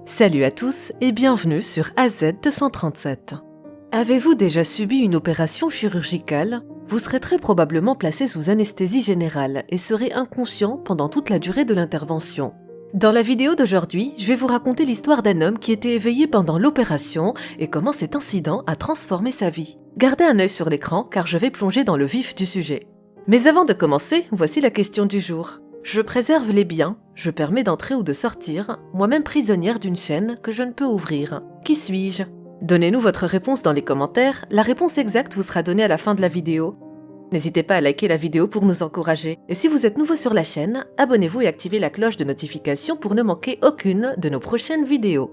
Salut à tous et bienvenue sur AZ237. Avez-vous déjà subi une opération chirurgicale ? Vous serez très probablement placé sous anesthésie générale et serez inconscient pendant toute la durée de l'intervention. Dans la vidéo d'aujourd'hui, je vais vous raconter l'histoire d'un homme qui était éveillé pendant l'opération et comment cet incident a transformé sa vie. Gardez un œil sur l'écran car je vais plonger dans le vif du sujet. Mais avant de commencer, voici la question du jour. Je préserve les biens, je permets d'entrer ou de sortir, moi-même prisonnière d'une chaîne que je ne peux ouvrir. Qui suis-je ? Donnez-nous votre réponse dans les commentaires, la réponse exacte vous sera donnée à la fin de la vidéo. N'hésitez pas à liker la vidéo pour nous encourager. Et si vous êtes nouveau sur la chaîne, abonnez-vous et activez la cloche de notification pour ne manquer aucune de nos prochaines vidéos.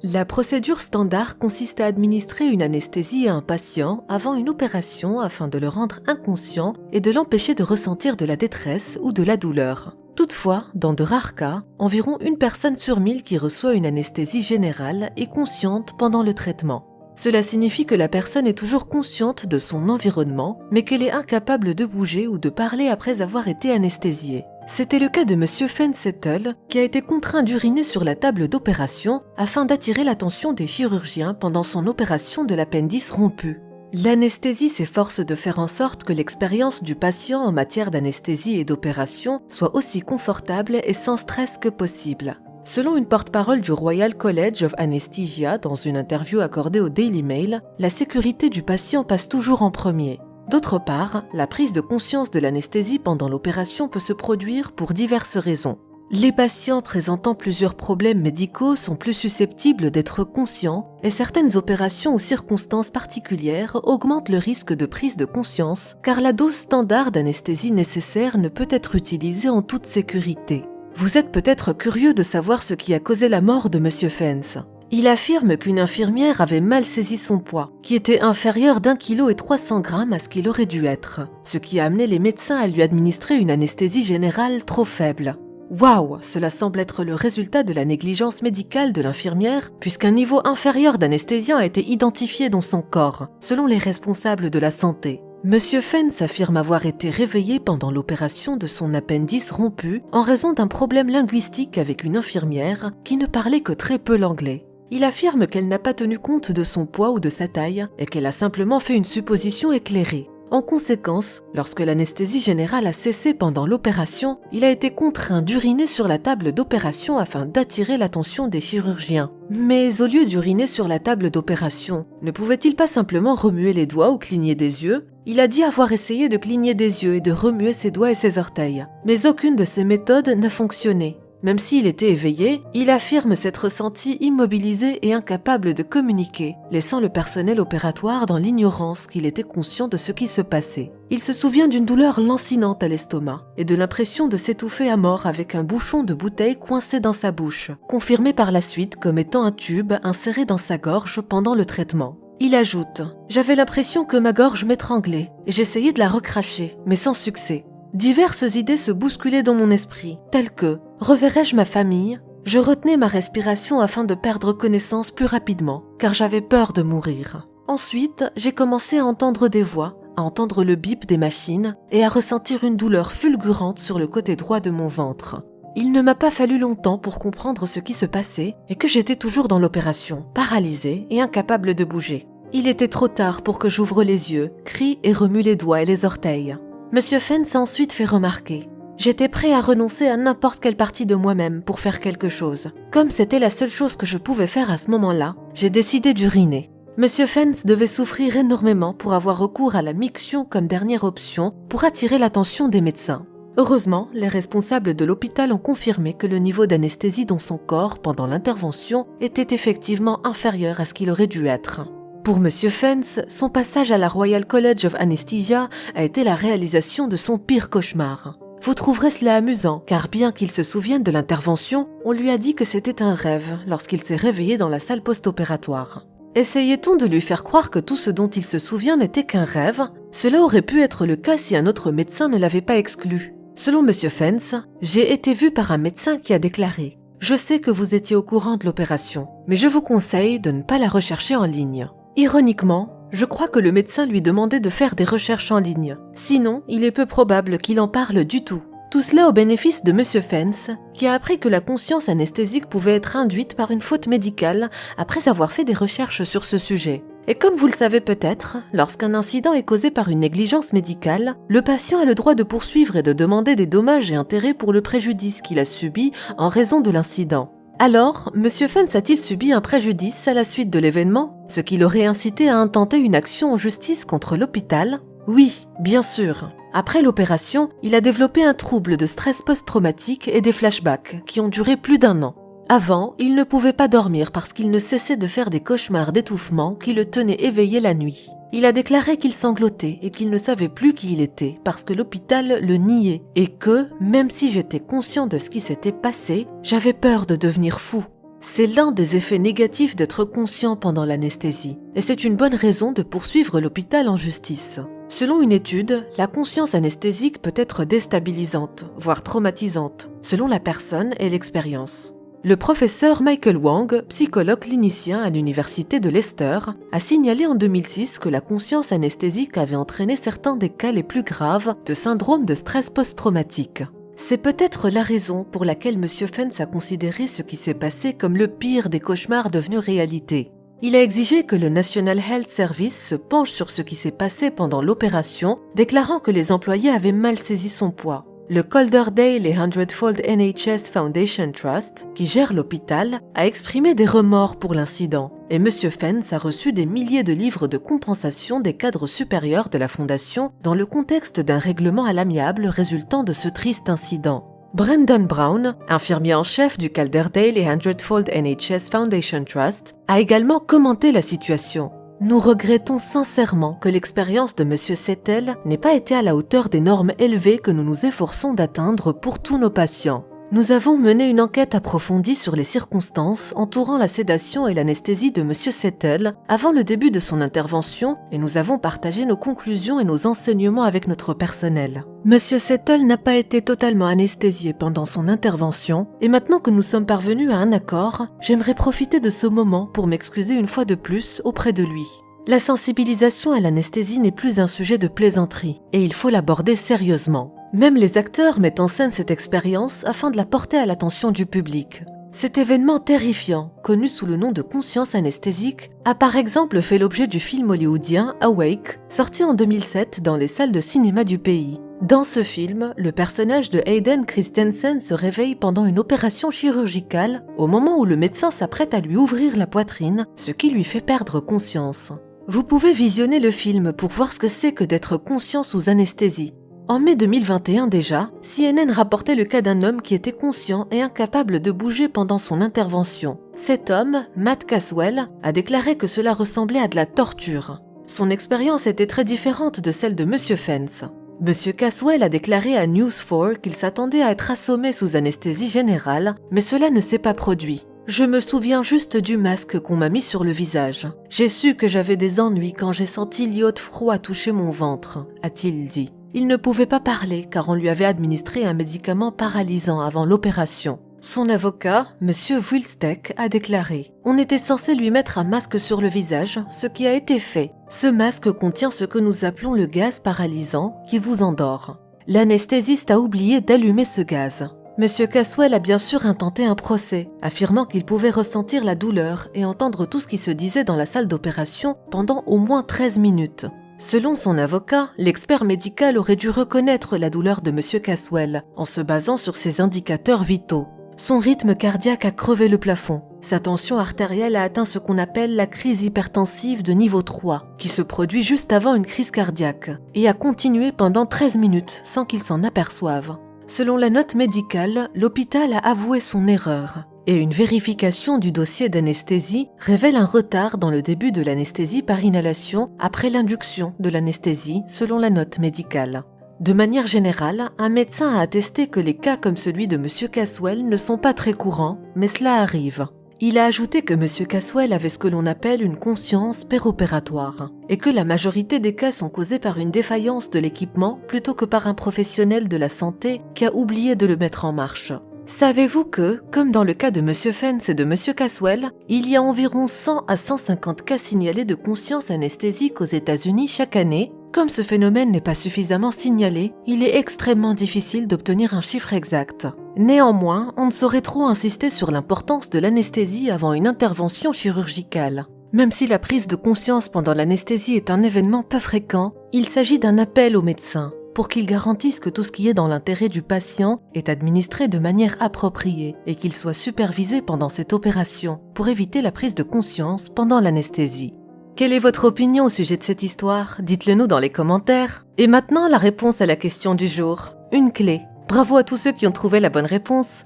La procédure standard consiste à administrer une anesthésie à un patient avant une opération afin de le rendre inconscient et de l'empêcher de ressentir de la détresse ou de la douleur. Toutefois, dans de rares cas, environ une personne sur 1000 qui reçoit une anesthésie générale est consciente pendant le traitement. Cela signifie que la personne est toujours consciente de son environnement, mais qu'elle est incapable de bouger ou de parler après avoir été anesthésiée. C'était le cas de M. Fensettle, qui a été contraint d'uriner sur la table d'opération afin d'attirer l'attention des chirurgiens pendant son opération de l'appendice rompu. L'anesthésie s'efforce de faire en sorte que l'expérience du patient en matière d'anesthésie et d'opération soit aussi confortable et sans stress que possible. Selon une porte-parole du Royal College of Anesthesia dans une interview accordée au Daily Mail, la sécurité du patient passe toujours en premier. D'autre part, la prise de conscience de l'anesthésie pendant l'opération peut se produire pour diverses raisons. Les patients présentant plusieurs problèmes médicaux sont plus susceptibles d'être conscients et certaines opérations ou circonstances particulières augmentent le risque de prise de conscience car la dose standard d'anesthésie nécessaire ne peut être utilisée en toute sécurité. Vous êtes peut-être curieux de savoir ce qui a causé la mort de M. Fens. Il affirme qu'une infirmière avait mal saisi son poids, qui était inférieur d'1,3 kg à ce qu'il aurait dû être, ce qui a amené les médecins à lui administrer une anesthésie générale trop faible. Waouh, cela semble être le résultat de la négligence médicale de l'infirmière, puisqu'un niveau inférieur d'anesthésien a été identifié dans son corps, selon les responsables de la santé. Monsieur Fens affirme avoir été réveillé pendant l'opération de son appendice rompu en raison d'un problème linguistique avec une infirmière qui ne parlait que très peu l'anglais. Il affirme qu'elle n'a pas tenu compte de son poids ou de sa taille et qu'elle a simplement fait une supposition éclairée. En conséquence, lorsque l'anesthésie générale a cessé pendant l'opération, il a été contraint d'uriner sur la table d'opération afin d'attirer l'attention des chirurgiens. Mais au lieu d'uriner sur la table d'opération, ne pouvait-il pas simplement remuer les doigts ou cligner des yeux ? Il a dit avoir essayé de cligner des yeux et de remuer ses doigts et ses orteils, mais aucune de ces méthodes n'a fonctionné. Même s'il était éveillé, il affirme s'être senti immobilisé et incapable de communiquer, laissant le personnel opératoire dans l'ignorance qu'il était conscient de ce qui se passait. Il se souvient d'une douleur lancinante à l'estomac et de l'impression de s'étouffer à mort avec un bouchon de bouteille coincé dans sa bouche, confirmé par la suite comme étant un tube inséré dans sa gorge pendant le traitement. Il ajoute « J'avais l'impression que ma gorge m'étranglait et j'essayais de la recracher, mais sans succès. Diverses idées se bousculaient dans mon esprit, telles que « Reverrai-je ma famille ?» Je retenais ma respiration afin de perdre connaissance plus rapidement, car j'avais peur de mourir. Ensuite, j'ai commencé à entendre des voix, à entendre le bip des machines et à ressentir une douleur fulgurante sur le côté droit de mon ventre. Il ne m'a pas fallu longtemps pour comprendre ce qui se passait et que j'étais toujours dans l'opération, paralysée et incapable de bouger. Il était trop tard pour que j'ouvre les yeux, crie et remue les doigts et les orteils. Monsieur Fens a ensuite fait remarquer. J'étais prêt à renoncer à n'importe quelle partie de moi-même pour faire quelque chose. Comme c'était la seule chose que je pouvais faire à ce moment-là, j'ai décidé d'uriner. Monsieur Fens devait souffrir énormément pour avoir recours à la miction comme dernière option pour attirer l'attention des médecins. Heureusement, les responsables de l'hôpital ont confirmé que le niveau d'anesthésie dans son corps pendant l'intervention était effectivement inférieur à ce qu'il aurait dû être. Pour M. Fens, son passage à la Royal College of Anesthesia a été la réalisation de son pire cauchemar. Vous trouverez cela amusant, car bien qu'il se souvienne de l'intervention, on lui a dit que c'était un rêve lorsqu'il s'est réveillé dans la salle post-opératoire. Essayait-on de lui faire croire que tout ce dont il se souvient n'était qu'un rêve ? Cela aurait pu être le cas si un autre médecin ne l'avait pas exclu. Selon M. Fens, j'ai été vu par un médecin qui a déclaré « Je sais que vous étiez au courant de l'opération, mais je vous conseille de ne pas la rechercher en ligne. » Ironiquement, je crois que le médecin lui demandait de faire des recherches en ligne. Sinon, il est peu probable qu'il en parle du tout. Tout cela au bénéfice de Monsieur Fence, qui a appris que la conscience anesthésique pouvait être induite par une faute médicale après avoir fait des recherches sur ce sujet. Et comme vous le savez peut-être, lorsqu'un incident est causé par une négligence médicale, le patient a le droit de poursuivre et de demander des dommages et intérêts pour le préjudice qu'il a subi en raison de l'incident. Alors, Monsieur Fence a-t-il subi un préjudice à la suite de l'événement, ce qui l'aurait incité à intenter une action en justice contre l'hôpital ? Oui, bien sûr. Après l'opération, il a développé un trouble de stress post-traumatique et des flashbacks qui ont duré plus d'1 an. Avant, il ne pouvait pas dormir parce qu'il ne cessait de faire des cauchemars d'étouffement qui le tenaient éveillé la nuit. Il a déclaré qu'il sanglotait et qu'il ne savait plus qui il était parce que l'hôpital le niait et que, même si j'étais conscient de ce qui s'était passé, j'avais peur de devenir fou. C'est l'un des effets négatifs d'être conscient pendant l'anesthésie et c'est une bonne raison de poursuivre l'hôpital en justice. Selon une étude, la conscience anesthésique peut être déstabilisante, voire traumatisante, selon la personne et l'expérience. Le professeur Michael Wang, psychologue clinicien à l'université de Leicester, a signalé en 2006 que la conscience anesthésique avait entraîné certains des cas les plus graves de syndrome de stress post-traumatique. C'est peut-être la raison pour laquelle M. Fence a considéré ce qui s'est passé comme le pire des cauchemars devenus réalité. Il a exigé que le National Health Service se penche sur ce qui s'est passé pendant l'opération, déclarant que les employés avaient mal saisi son poids. Le Calderdale et Hundredfold NHS Foundation Trust, qui gère l'hôpital, a exprimé des remords pour l'incident, et M. Fence a reçu des milliers de livres de compensation des cadres supérieurs de la fondation dans le contexte d'un règlement à l'amiable résultant de ce triste incident. Brandon Brown, infirmier en chef du Calderdale et Hundredfold NHS Foundation Trust, a également commenté la situation. Nous regrettons sincèrement que l'expérience de M. Settle n'ait pas été à la hauteur des normes élevées que nous nous efforçons d'atteindre pour tous nos patients. Nous avons mené une enquête approfondie sur les circonstances entourant la sédation et l'anesthésie de M. Settle avant le début de son intervention et nous avons partagé nos conclusions et nos enseignements avec notre personnel. M. Settle n'a pas été totalement anesthésié pendant son intervention et maintenant que nous sommes parvenus à un accord, j'aimerais profiter de ce moment pour m'excuser une fois de plus auprès de lui. La sensibilisation à l'anesthésie n'est plus un sujet de plaisanterie et il faut l'aborder sérieusement. Même les acteurs mettent en scène cette expérience afin de la porter à l'attention du public. Cet événement terrifiant, connu sous le nom de conscience anesthésique, a par exemple fait l'objet du film hollywoodien Awake, sorti en 2007 dans les salles de cinéma du pays. Dans ce film, le personnage de Hayden Christensen se réveille pendant une opération chirurgicale au moment où le médecin s'apprête à lui ouvrir la poitrine, ce qui lui fait perdre conscience. Vous pouvez visionner le film pour voir ce que c'est que d'être conscient sous anesthésie. En mai 2021 déjà, CNN rapportait le cas d'un homme qui était conscient et incapable de bouger pendant son intervention. Cet homme, Matt Caswell, a déclaré que cela ressemblait à de la torture. Son expérience était très différente de celle de M. Fence. M. Caswell a déclaré à News 4 qu'il s'attendait à être assommé sous anesthésie générale, mais cela ne s'est pas produit. Je me souviens juste du masque qu'on m'a mis sur le visage. J'ai su que j'avais des ennuis quand j'ai senti l'iode froid toucher mon ventre, a-t-il dit. Il ne pouvait pas parler car on lui avait administré un médicament paralysant avant l'opération. Son avocat, M. Wilsteck, a déclaré « On était censé lui mettre un masque sur le visage, ce qui a été fait. Ce masque contient ce que nous appelons le gaz paralysant qui vous endort. L'anesthésiste a oublié d'allumer ce gaz. » M. Caswell a bien sûr intenté un procès, affirmant qu'il pouvait ressentir la douleur et entendre tout ce qui se disait dans la salle d'opération pendant au moins 13 minutes. Selon son avocat, l'expert médical aurait dû reconnaître la douleur de M. Caswell en se basant sur ses indicateurs vitaux. Son rythme cardiaque a crevé le plafond. Sa tension artérielle a atteint ce qu'on appelle la crise hypertensive de niveau 3, qui se produit juste avant une crise cardiaque, et a continué pendant 13 minutes sans qu'il s'en aperçoive. Selon la note médicale, l'hôpital a avoué son erreur. Et une vérification du dossier d'anesthésie révèle un retard dans le début de l'anesthésie par inhalation après l'induction de l'anesthésie selon la note médicale. De manière générale, un médecin a attesté que les cas comme celui de M. Caswell ne sont pas très courants, mais cela arrive. Il a ajouté que M. Caswell avait ce que l'on appelle une conscience péropératoire et que la majorité des cas sont causés par une défaillance de l'équipement plutôt que par un professionnel de la santé qui a oublié de le mettre en marche. Savez-vous que, comme dans le cas de M. Fence et de M. Caswell, il y a environ 100 à 150 cas signalés de conscience anesthésique aux États-Unis chaque année? Comme ce phénomène n'est pas suffisamment signalé, il est extrêmement difficile d'obtenir un chiffre exact. Néanmoins, on ne saurait trop insister sur l'importance de l'anesthésie avant une intervention chirurgicale. Même si la prise de conscience pendant l'anesthésie est un événement peu fréquent, il s'agit d'un appel au médecin pour qu'il garantisse que tout ce qui est dans l'intérêt du patient est administré de manière appropriée et qu'il soit supervisé pendant cette opération pour éviter la prise de conscience pendant l'anesthésie. Quelle est votre opinion au sujet de cette histoire? Dites-le nous dans les commentaires. Et maintenant, la réponse à la question du jour. Une clé. Bravo à tous ceux qui ont trouvé la bonne réponse.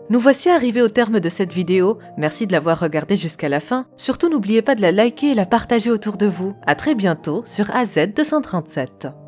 Nous voici arrivés au terme de cette vidéo. Merci de l'avoir regardée jusqu'à la fin. Surtout, n'oubliez pas de la liker et la partager autour de vous. À très bientôt sur AZ237.